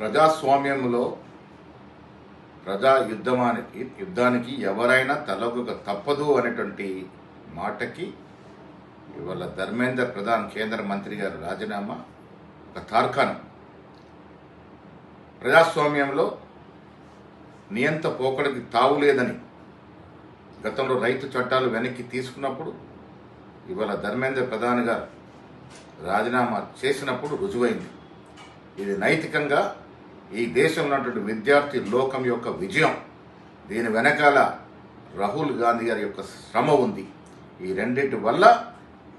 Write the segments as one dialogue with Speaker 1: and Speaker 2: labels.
Speaker 1: ప్రజాస్వామ్యంలో ప్రజా యుద్ధానికి ఎవరైనా తలొగ్గక తప్పదు అనేటువంటి మాటకి ఇవాళ ధర్మేంద్ర ప్రధాన్ కేంద్ర మంత్రి గారు రాజీనామా ఒక తార్కాణం. ప్రజాస్వామ్యంలో నియంత పోకడికి తావు లేదని గతంలో రైతు చట్టాలు వెనక్కి తీసుకున్నప్పుడు ఇవాళ ధర్మేంద్ర ప్రధాన్ గారు రాజీనామా చేసినప్పుడు రుజువైంది. ఇది నైతికంగా ఈ దేశంలో ఉన్నటువంటి విద్యార్థి లోకం యొక్క విజయం. దీని వెనకాల రాహుల్ గాంధీ గారి యొక్క శ్రమ ఉంది. ఈ రెండింటి వల్ల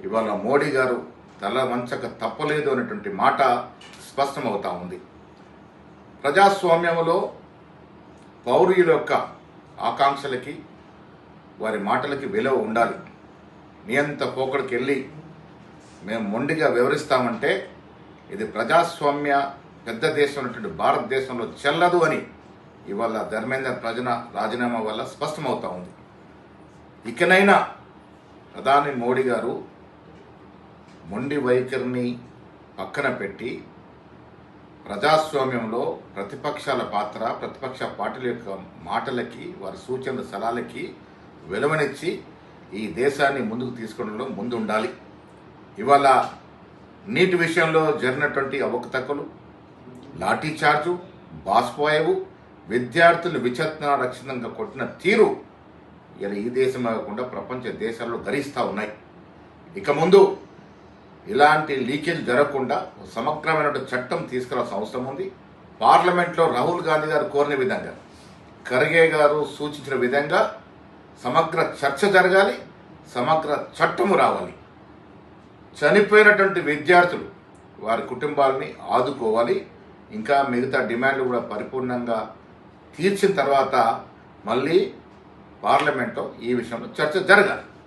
Speaker 1: ఇవాళ మోడీ గారు తల వంచక తప్పలేదు అనేటువంటి మాట స్పష్టమవుతా ఉంది. ప్రజాస్వామ్యంలో పౌరుల యొక్క ఆకాంక్షలకి వారి మాటలకి విలువ ఉండాలి. నియంత పోకడికి వెళ్ళి మేము మొండిగా వివరిస్తామంటే ఇది ప్రజాస్వామ్య పెద్ద దేశం ఉన్నటువంటి భారతదేశంలో చెల్లదు అని ఇవాళ ధర్మేంద్ర రాజీనామా వల్ల స్పష్టమవుతా ఉంది. ఇకనైనా ప్రధాని మోడీ గారు మొండి వైఖరిని పక్కన పెట్టి ప్రజాస్వామ్యంలో ప్రతిపక్షాల పాత్ర, ప్రతిపక్ష పార్టీల యొక్క మాటలకి, వారి సూచనల సలహాలకి విలువనిచ్చి ఈ దేశాన్ని ముందుకు తీసుకోవడంలో ముందు ఉండాలి. ఇవాళ నీటి విషయంలో జరిగినటువంటి అవకతవకలు, లాఠీ చార్జు, బాష్పోయేవు, విద్యార్థులు విచక్షణారహితంగా కొట్టిన తీరు ఇలా ఈ దేశం కాకుండా ప్రపంచ దేశాల్లో గరిస్తూ ఉన్నాయి. ఇక ముందు ఇలాంటి లీకేజ్ జరగకుండా సమగ్రమైన చట్టం తీసుకురావాల్సిన అవసరం ఉంది. పార్లమెంట్లో రాహుల్ గాంధీ గారు కోరిన విధంగా, ఖర్గే గారు సూచించిన విధంగా సమగ్ర చర్చ జరగాలి, సమగ్ర చట్టము రావాలి. చనిపోయినటువంటి విద్యార్థులు వారి కుటుంబాలని ఆదుకోవాలి. ఇంకా మిగతా డిమాండ్లు కూడా పరిపూర్ణంగా తీర్చిన తర్వాత మళ్ళీ పార్లమెంట్లో ఈ విషయంలో చర్చ జరగాలి.